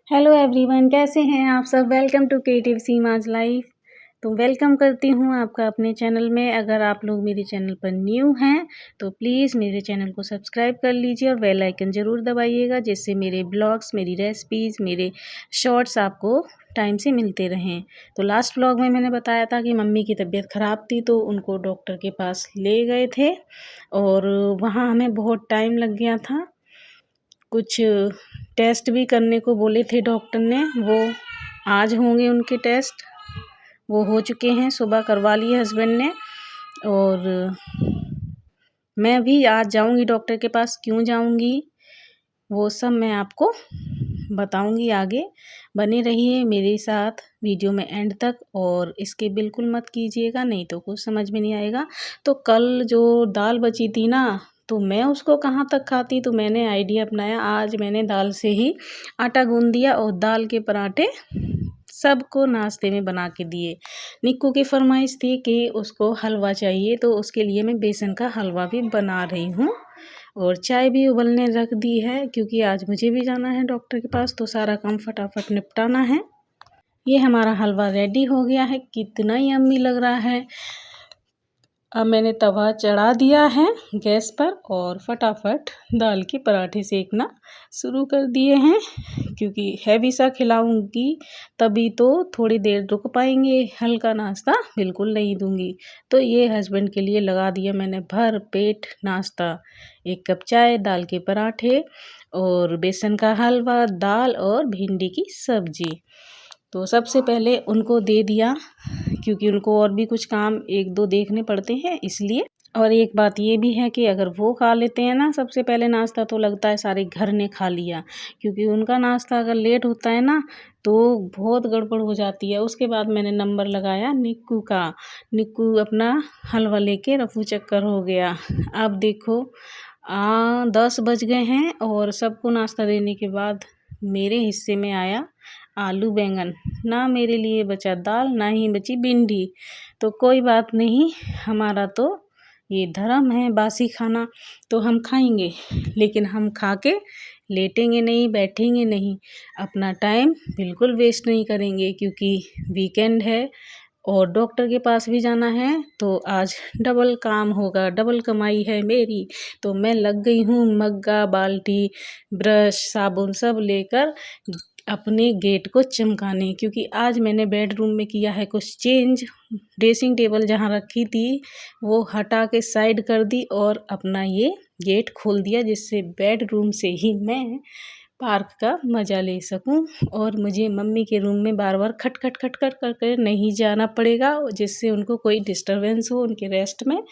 Hello everyone, कैसे हैं आप सब। Welcome to creative Seema's life. तो वेलकम करती हूँ आपका अपने चैनल में। अगर आप लोग मेरे चैनल पर न्यू हैं तो प्लीज़ मेरे चैनल को सब्सक्राइब कर लीजिए और बेल आइकन ज़रूर दबाइएगा, जिससे मेरे ब्लॉग्स, मेरी रेसिपीज़, मेरे शॉर्ट्स आपको टाइम से मिलते रहें। तो लास्ट व्लॉग में मैंने बताया था कि मम्मी की तबीयत ख़राब थी, तो उनको डॉक्टर के पास ले गए थे और वहाँ हमें बहुत टाइम लग गया था। कुछ टेस्ट भी करने को बोले थे डॉक्टर ने, वो आज होंगे उनके टेस्ट। वो हो चुके हैं, सुबह करवा लिए हस्बैंड ने। और मैं भी आज जाऊंगी डॉक्टर के पास। क्यों जाऊंगी वो सब मैं आपको बताऊंगी आगे। बने रहिए मेरे साथ वीडियो में एंड तक और इसके बिल्कुल मत कीजिएगा, नहीं तो कुछ समझ में नहीं आएगा। तो कल जो दाल बची थी ना, तो मैं उसको कहाँ तक खाती, तो मैंने आइडिया अपनाया। आज मैंने दाल से ही आटा गूंद दिया और दाल के पराठे सबको नाश्ते में बना के दिए। निक्कू की फरमाइश थी कि उसको हलवा चाहिए, तो उसके लिए मैं बेसन का हलवा भी बना रही हूँ और चाय भी उबलने रख दी है, क्योंकि आज मुझे भी जाना है डॉक्टर के पास, तो सारा काम फटाफट निपटाना है। ये हमारा हलवा रेडी हो गया है, कितना यम्मी लग रहा है। अब मैंने तवा चढ़ा दिया है गैस पर और फटाफट दाल के पराठे सेकना शुरू कर दिए हैं, क्योंकि हैवी सा खिलाऊंगी तभी तो थोड़ी देर रुक पाएंगे। हल्का नाश्ता बिल्कुल नहीं दूंगी। तो ये हस्बैंड के लिए लगा दिया मैंने भर पेट नाश्ता। 1 कप चाय, दाल के पराठे और बेसन का हलवा, दाल और भिंडी की सब्जी। तो सबसे पहले उनको दे दिया, क्योंकि उनको और भी कुछ काम 1-2 देखने पड़ते हैं इसलिए। और एक बात ये भी है कि अगर वो खा लेते हैं ना सबसे पहले नाश्ता, तो लगता है सारे घर ने खा लिया, क्योंकि उनका नाश्ता अगर लेट होता है ना तो बहुत गड़बड़ हो जाती है। उसके बाद मैंने नंबर लगाया निक्कू का। निक्कू अपना हलवा लेके रफू चक्कर हो गया। अब देखो 10 बज गए हैं और सबको नाश्ता देने के बाद मेरे हिस्से में आया आलू बैंगन। ना मेरे लिए बचा दाल, ना ही बची भिंडी। तो कोई बात नहीं, हमारा तो ये धर्म है बासी खाना, तो हम खाएंगे, लेकिन हम खा के लेटेंगे नहीं, बैठेंगे नहीं। अपना टाइम बिल्कुल वेस्ट नहीं करेंगे, क्योंकि वीकेंड है और डॉक्टर के पास भी जाना है। तो आज डबल काम होगा, डबल कमाई है मेरी। तो मैं लग गई हूँ मग्गा, बाल्टी, ब्रश, साबुन सब लेकर अपने गेट को चमकाने, क्योंकि आज मैंने बेडरूम में किया है कुछ चेंज। ड्रेसिंग टेबल जहाँ रखी थी वो हटा के साइड कर दी और अपना ये गेट खोल दिया, जिससे बेडरूम से ही मैं पार्क का मज़ा ले सकूं और मुझे मम्मी के रूम में बार बार खट खट खट खट करके नहीं जाना पड़ेगा, जिससे उनको कोई डिस्टरबेंस हो उनके रेस्ट में।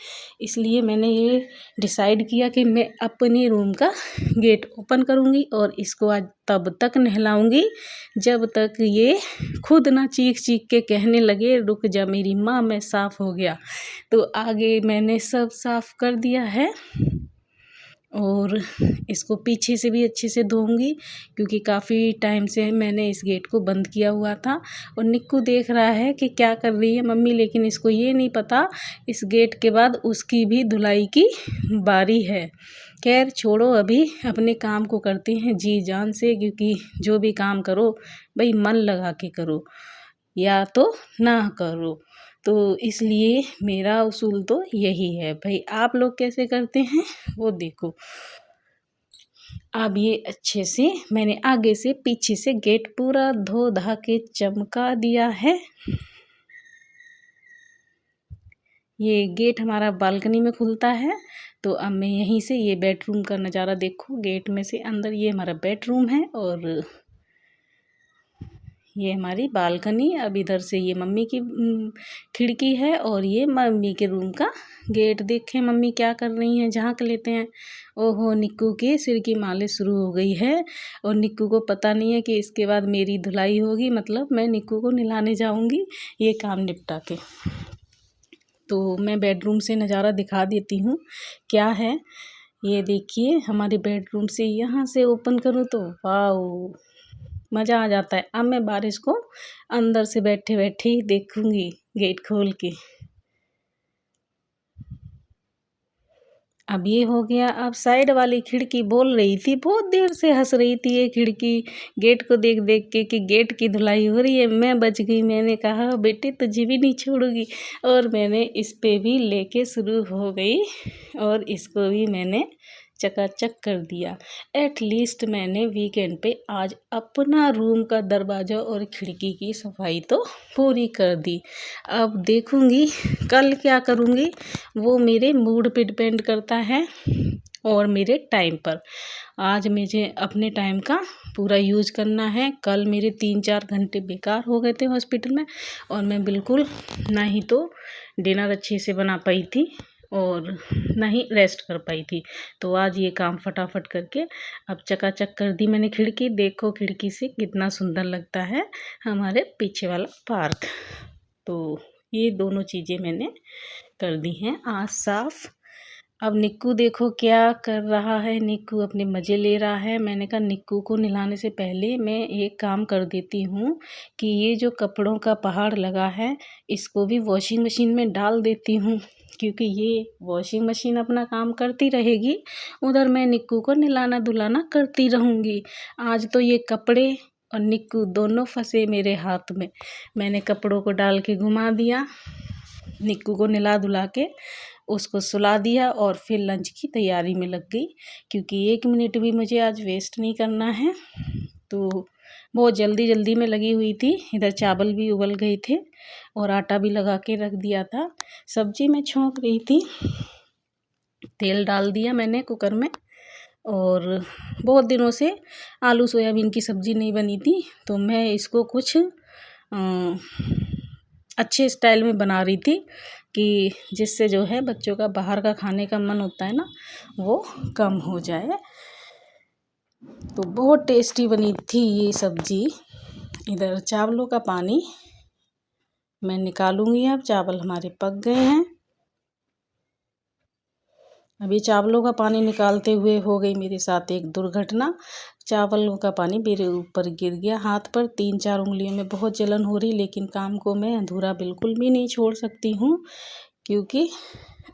इसलिए मैंने ये डिसाइड किया कि मैं अपने रूम का गेट ओपन करूँगी और इसको आज तब तक नहलाऊँगी जब तक ये खुद ना चीख चीख के कहने लगे रुक जा मेरी माँ, मैं साफ़ हो गया। तो आगे मैंने सब साफ़ कर दिया है और इसको पीछे से भी अच्छे से धोऊंगी, क्योंकि काफ़ी टाइम से मैंने इस गेट को बंद किया हुआ था। और निक्कू देख रहा है कि क्या कर रही है मम्मी, लेकिन इसको ये नहीं पता इस गेट के बाद उसकी भी धुलाई की बारी है। खैर छोड़ो, अभी अपने काम को करते हैं जी जान से, क्योंकि जो भी काम करो भाई मन लगा के करो या तो ना करो। तो इसलिए मेरा उसूल तो यही है भाई। आप लोग कैसे करते हैं वो देखो। अब ये अच्छे से मैंने आगे से पीछे से गेट पूरा धो धा के चमका दिया है। ये गेट हमारा बालकनी में खुलता है, तो अब मैं यहीं से ये बेडरूम का नज़ारा देखो। गेट में से अंदर ये हमारा बेडरूम है और ये हमारी बालकनी। अब इधर से ये मम्मी की खिड़की है और ये मम्मी के रूम का गेट। देखें मम्मी क्या कर रही हैं, झांक लेते हैं। ओहो, निक्कू के सिर की मालिश शुरू हो गई है और निक्कू को पता नहीं है कि इसके बाद मेरी धुलाई होगी, मतलब मैं निक्कू को नहलाने जाऊंगी ये काम निपटा के। तो मैं बेडरूम से नज़ारा दिखा देती हूँ क्या है। ये देखिए हमारे बेडरूम से यहाँ से ओपन करूँ तो वाओ, मज़ा आ जाता है। अब मैं बारिश को अंदर से बैठे बैठे ही देखूंगी गेट खोल के। अब ये हो गया। अब साइड वाली खिड़की बोल रही थी, बहुत देर से हंस रही थी ये खिड़की गेट को देख देख के कि गेट की धुलाई हो रही है। मैं बच गई, मैंने कहा बेटी तुझे भी नहीं छोड़ूंगी, और मैंने इस पे भी लेके शुरू हो गई और इसको भी मैंने चकाचक कर दिया। एटलीस्ट मैंने वीकेंड पे आज अपना रूम का दरवाज़ा और खिड़की की सफाई तो पूरी कर दी। अब देखूँगी कल क्या करूँगी, वो मेरे मूड पे डिपेंड करता है और मेरे टाइम पर। आज मुझे अपने टाइम का पूरा यूज़ करना है। कल मेरे 3-4 घंटे बेकार हो गए थे हॉस्पिटल में, और मैं बिल्कुल ना ही तो डिनर अच्छे से बना पाई थी और ना ही रेस्ट कर पाई थी। तो आज ये काम फटाफट करके अब चकाचक कर दी मैंने खिड़की। देखो खिड़की से कितना सुंदर लगता है हमारे पीछे वाला पार्क। तो ये दोनों चीज़ें मैंने कर दी हैं आज साफ़। अब निक्कू देखो क्या कर रहा है, निक्कू अपने मज़े ले रहा है। मैंने कहा निक्कू को नहलाने से पहले मैं एक काम कर देती हूँ कि ये जो कपड़ों का पहाड़ लगा है इसको भी वॉशिंग मशीन में डाल देती हूँ, क्योंकि ये वॉशिंग मशीन अपना काम करती रहेगी, उधर मैं निक्कू को नहलाना धुलाना करती रहूँगी। आज तो ये कपड़े और निक्कू दोनों फंसे मेरे हाथ में। मैंने कपड़ों को डाल के घुमा दिया, निक्कू को नहला धुला के उसको सुला दिया और फिर लंच की तैयारी में लग गई, क्योंकि 1 मिनट भी मुझे आज वेस्ट नहीं करना है। तो बहुत जल्दी जल्दी में लगी हुई थी। इधर चावल भी उबल गए थे और आटा भी लगा के रख दिया था। सब्जी मैं छौंक रही थी, तेल डाल दिया मैंने कुकर में, और बहुत दिनों से आलू सोयाबीन की सब्ज़ी नहीं बनी थी, तो मैं इसको कुछ अच्छे स्टाइल में बना रही थी कि जिससे जो है बच्चों का बाहर का खाने का मन होता है ना, वो कम हो जाए। तो बहुत टेस्टी बनी थी ये सब्ज़ी। इधर चावलों का पानी मैं निकालूंगी। अब चावल हमारे पक गए हैं। अभी चावलों का पानी निकालते हुए हो गई मेरे साथ एक दुर्घटना। चावलों का पानी मेरे ऊपर गिर गया हाथ पर। 3-4 उंगलियों में बहुत जलन हो रही, लेकिन काम को मैं अधूरा बिल्कुल भी नहीं छोड़ सकती हूँ, क्योंकि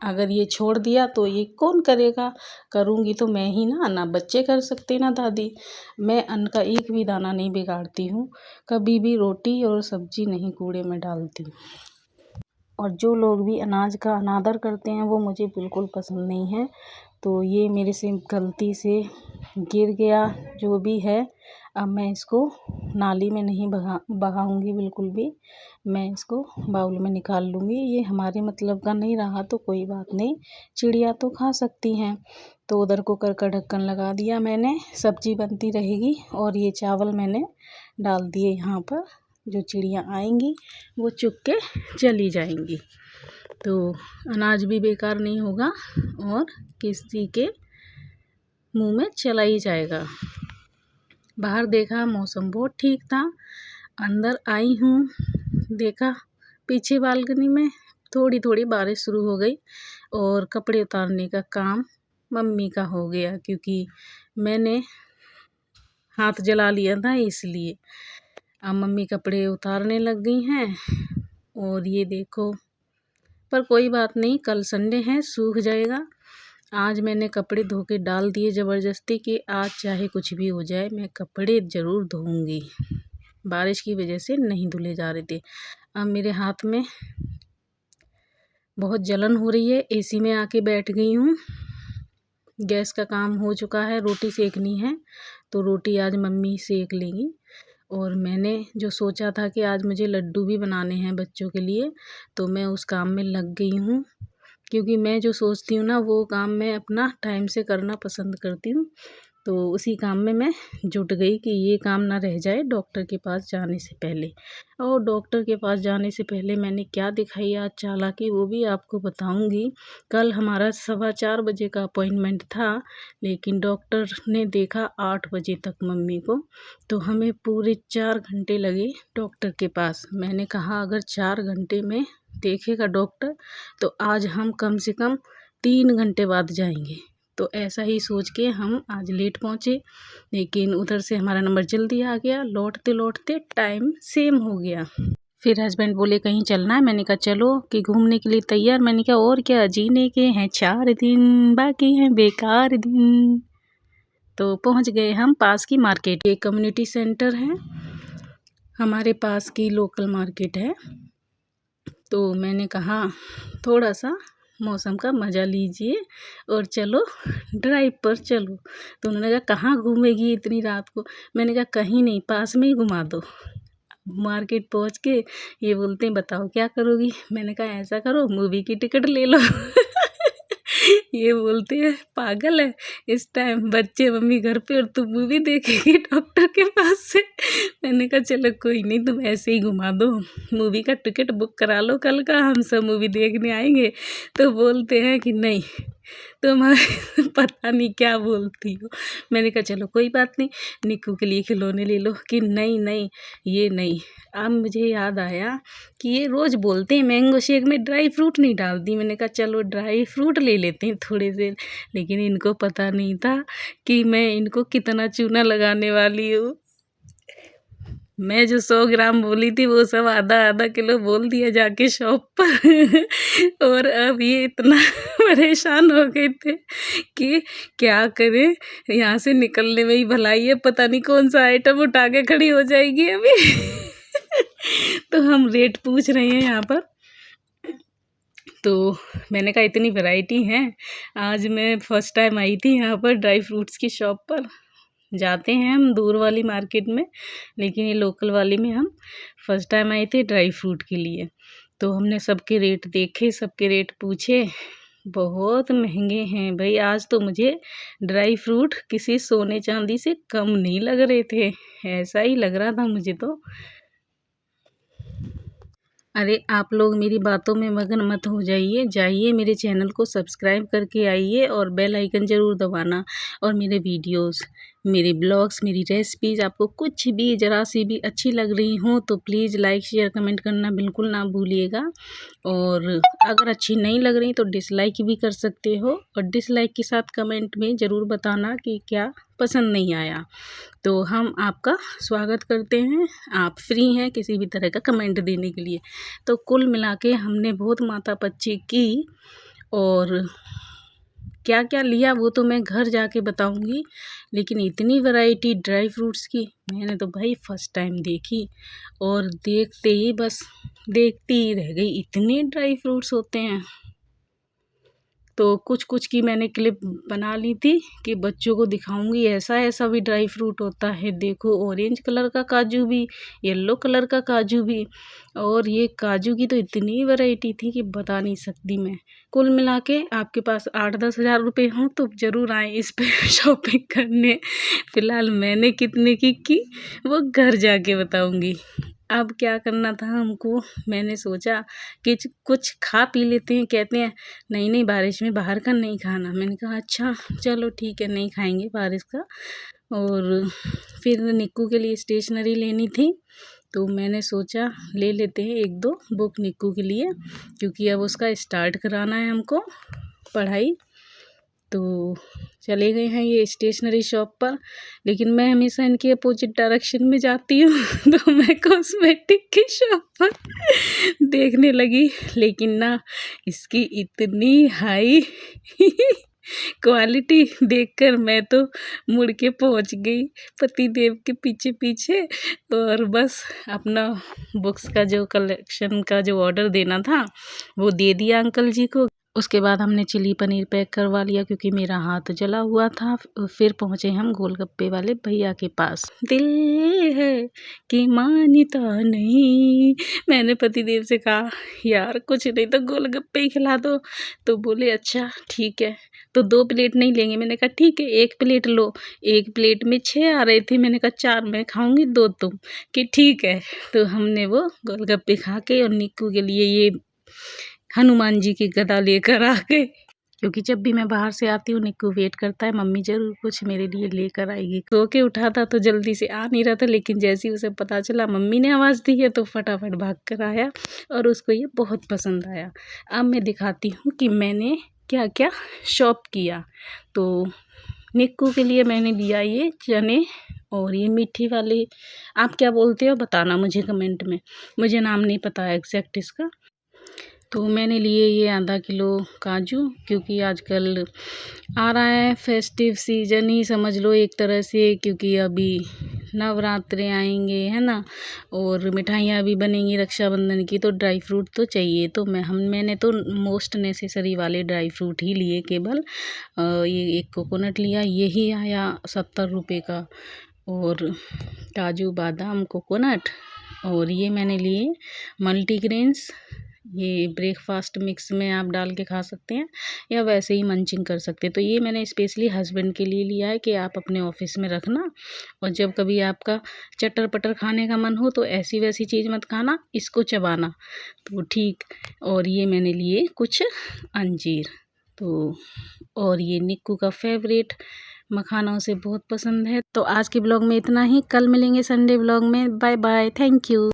अगर ये छोड़ दिया तो ये कौन करेगा। करूँगी तो मैं ही ना बच्चे कर सकते ना दादी। मैं अन्न का एक भी दाना नहीं बिगाड़ती हूँ, कभी भी रोटी और सब्जी नहीं कूड़े में डालती। और जो लोग भी अनाज का अनादर करते हैं वो मुझे बिल्कुल पसंद नहीं है। तो ये मेरे से गलती से गिर गया, जो भी है। अब मैं इसको नाली में नहीं बहाऊंगी बिल्कुल भी, मैं इसको बाउल में निकाल लूँगी। ये हमारे मतलब का नहीं रहा तो कोई बात नहीं, चिड़िया तो खा सकती हैं। तो उधर कुकर का ढक्कन लगा दिया मैंने, सब्जी बनती रहेगी। और ये चावल मैंने डाल दिए यहाँ पर, जो चिड़िया आएंगी वो चुग के चली जाएंगी। तो अनाज भी बेकार नहीं होगा और किसी के मुंह में चला ही जाएगा। बाहर देखा मौसम बहुत ठीक था, अंदर आई हूँ, देखा पीछे बालकनी में थोड़ी थोड़ी बारिश शुरू हो गई और कपड़े उतारने का काम मम्मी का हो गया, क्योंकि मैंने हाथ जला लिया था इसलिए। अब मम्मी कपड़े उतारने लग गई हैं। और ये देखो, पर कोई बात नहीं, कल संडे है, सूख जाएगा। आज मैंने कपड़े धो के डाल दिए ज़बरदस्ती कि आज चाहे कुछ भी हो जाए मैं कपड़े ज़रूर धोऊंगी। बारिश की वजह से नहीं धुले जा रहे थे। अब मेरे हाथ में बहुत जलन हो रही है, एसी में आके बैठ गई हूँ। गैस का काम हो चुका है, रोटी सेकनी है तो रोटी आज मम्मी सेक लेंगी। और मैंने जो सोचा था कि आज मुझे लड्डू भी बनाने हैं बच्चों के लिए, तो मैं उस काम में लग गई हूँ, क्योंकि मैं जो सोचती हूँ ना वो काम मैं अपना टाइम से करना पसंद करती हूँ। तो उसी काम में मैं जुट गई कि ये काम ना रह जाए डॉक्टर के पास जाने से पहले। और डॉक्टर के पास जाने से पहले मैंने क्या दिखाई आज चालाकी, वो भी आपको बताऊंगी। कल हमारा 4:15 बजे का अपॉइंटमेंट था, लेकिन डॉक्टर ने देखा 8 बजे तक मम्मी को, तो हमें पूरे 4 घंटे लगे डॉक्टर के पास। मैंने कहा अगर 4 घंटे में देखेगा डॉक्टर तो आज हम कम से कम 3 घंटे बाद जाएंगे। तो ऐसा ही सोच के हम आज लेट पहुँचे, लेकिन उधर से हमारा नंबर जल्दी आ गया। लौटते लौटते टाइम सेम हो गया। फिर हस्बैंड बोले कहीं चलना है, मैंने कहा चलो कि घूमने के लिए तैयार। मैंने कहा और क्या, जीने के हैं 4 दिन, बाकी हैं बेकार दिन। तो पहुंच गए हम पास की मार्केट, ये कम्युनिटी सेंटर है हमारे पास की, लोकल मार्केट है। तो मैंने कहा थोड़ा सा मौसम का मज़ा लीजिए और चलो ड्राइव पर चलो। तो उन्होंने कहा कहाँ घूमेगी इतनी रात को? मैंने कहा कहीं नहीं, पास में ही घुमा दो। मार्केट पहुंच के ये बोलते हैं बताओ क्या करोगी? मैंने कहा ऐसा करो मूवी की टिकट ले लो। ये बोलते हैं पागल है, इस टाइम बच्चे मम्मी घर पे और तू मूवी देखेगी डॉक्टर के पास से। मैंने कहा चलो कोई नहीं, तुम ऐसे ही घुमा दो, मूवी का टिकट बुक करा लो कल का, हम सब मूवी देखने आएंगे। तो बोलते हैं कि नहीं तुम पता नहीं क्या बोलती हो। मैंने कहा चलो कोई बात नहीं, निक्कू के लिए खिलौने ले लो। कि नहीं नहीं ये नहीं। अब मुझे याद आया कि ये रोज़ बोलते हैं मैंगो शेक में ड्राई फ्रूट नहीं डालती। मैंने कहा चलो ड्राई फ्रूट ले लेते हैं थोड़े से। लेकिन इनको पता नहीं था कि मैं इनको कितना चूना लगाने वाली हूँ। मैं जो 100 ग्राम बोली थी वो सब आधा आधा किलो बोल दिया जाके शॉप पर। और अब ये इतना परेशान हो गए थे कि क्या करें, यहाँ से निकलने में ही भलाई है, पता नहीं कौन सा आइटम उठा के खड़ी हो जाएगी अभी। तो हम रेट पूछ रहे हैं यहाँ पर। तो मैंने कहा इतनी वैरायटी है। आज मैं फ़र्स्ट टाइम आई थी यहाँ पर ड्राई फ्रूट्स की शॉप पर। जाते हैं हम दूर वाली मार्केट में, लेकिन ये लोकल वाली में हम फर्स्ट टाइम आए थे ड्राई फ्रूट के लिए। तो हमने सबके रेट देखे, सबके रेट पूछे, बहुत महंगे हैं भाई। आज तो मुझे ड्राई फ्रूट किसी सोने चांदी से कम नहीं लग रहे थे, ऐसा ही लग रहा था मुझे तो। अरे आप लोग मेरी बातों में मगन मत हो जाइए, जाइए मेरे चैनल को सब्सक्राइब करके आइए और बेल आइकन ज़रूर दबाना। और मेरे वीडियोस, मेरे ब्लॉग्स, मेरी रेसिपीज़ आपको कुछ भी ज़रा सी भी अच्छी लग रही हो तो प्लीज़ लाइक शेयर कमेंट करना बिल्कुल ना भूलिएगा। और अगर अच्छी नहीं लग रही तो डिसलाइक भी कर सकते हो, और डिसलाइक के साथ कमेंट में ज़रूर बताना कि क्या पसंद नहीं आया। तो हम आपका स्वागत करते हैं, आप फ्री हैं किसी भी तरह का कमेंट देने के लिए। तो कुल मिला के हमने बहुत मातापच्ची की, और क्या क्या लिया वो तो मैं घर जाके बताऊंगी। लेकिन इतनी वैरायटी ड्राई फ्रूट्स की मैंने तो भाई फर्स्ट टाइम देखी, और देखते ही बस देखती ही रह गई, इतने ड्राई फ्रूट्स होते हैं। तो कुछ कुछ की मैंने क्लिप बना ली थी कि बच्चों को दिखाऊंगी ऐसा ऐसा भी ड्राई फ्रूट होता है। देखो ऑरेंज कलर का काजू भी, येलो कलर का काजू भी, और ये काजू की तो इतनी वैरायटी थी कि बता नहीं सकती मैं। कुल मिला के आपके पास 8-10 हज़ार रुपये हों तो ज़रूर आएँ इस पे शॉपिंग करने। फ़िलहाल मैंने कितने की वो घर जाके बताऊंगी। अब क्या करना था हमको, मैंने सोचा कि कुछ खा पी लेते हैं। कहते हैं नहीं नहीं बारिश में बाहर का नहीं खाना। मैंने कहा अच्छा चलो ठीक है, नहीं खाएंगे बारिश का। और फिर निक्कू के लिए स्टेशनरी लेनी थी, तो मैंने सोचा ले लेते हैं 1-2 बुक निक्कू के लिए, क्योंकि अब उसका स्टार्ट कराना है हमको पढ़ाई। तो चले गए हैं ये स्टेशनरी शॉप पर, लेकिन मैं हमेशा इनके अपोजिट डायरेक्शन में जाती हूँ। तो मैं कॉस्मेटिक की शॉप पर देखने लगी, लेकिन ना इसकी इतनी हाई क्वालिटी देखकर मैं तो मुड़ के पहुंच गई पति देव के पीछे पीछे। और बस अपना बुक्स का जो कलेक्शन का जो ऑर्डर देना था वो दे दिया अंकल जी को। उसके बाद हमने चिली पनीर पैक करवा लिया क्योंकि मेरा हाथ जला हुआ था। फिर पहुँचे हम गोलगप्पे वाले भैया के पास। दिल है कि मानता नहीं, मैंने पतिदेव से कहा यार कुछ नहीं तो गोलगप्पे ही खिला दो। तो बोले अच्छा ठीक है, तो 2 प्लेट नहीं लेंगे। मैंने कहा ठीक है 1 प्लेट लो। 1 प्लेट में 6 आ रहे थे, मैंने कहा 4 मैं खाऊंगी 2 तुम। कि ठीक है। तो हमने वो गोलगप्पे खा के और निक्कू के लिए ये हनुमान जी की गदा लेकर आ गए, क्योंकि जब भी मैं बाहर से आती हूँ निक्कू वेट करता है मम्मी ज़रूर कुछ मेरे लिए लेकर आएगी। सो के उठा था तो जल्दी से आ नहीं रहा था, लेकिन जैसे ही उसे पता चला मम्मी ने आवाज़ दी है तो फटाफट भाग कर आया, और उसको ये बहुत पसंद आया। अब मैं दिखाती हूँ कि मैंने क्या क्या शॉप किया। तो निक्कू के लिए मैंने लिया ये चने और ये मीठी वाली आप क्या बोलते हो बताना मुझे कमेंट में, मुझे नाम नहीं पता है एग्जैक्ट इसका। तो मैंने लिए ये आधा किलो काजू, क्योंकि आजकल आ रहा है फेस्टिव सीजन ही समझ लो एक तरह से, क्योंकि अभी नवरात्रे आएंगे है ना, और मिठाइयाँ भी बनेंगी रक्षाबंधन की, तो ड्राई फ्रूट तो चाहिए। तो मैंने तो मोस्ट नेसेसरी वाले ड्राई फ्रूट ही लिए केवल। ये एक कोकोनट लिया, यही आया 70 रुपये का, और काजू बादाम कोकोनट, और ये मैंने लिए मल्टीग्रेन्स। ये ब्रेकफास्ट मिक्स में आप डाल के खा सकते हैं या वैसे ही मंचिंग कर सकते हैं। तो ये मैंने स्पेशली हस्बैंड के लिए लिया है कि आप अपने ऑफिस में रखना, और जब कभी आपका चटर पटर खाने का मन हो तो ऐसी वैसी चीज़ मत खाना, इसको चबाना तो ठीक। और ये मैंने लिए कुछ अंजीर। तो और ये निक्कू का फेवरेट, मखाना उसे बहुत पसंद है। तो आज के ब्लॉग में इतना ही, कल मिलेंगे संडे ब्लॉग में। Bye bye, thank you.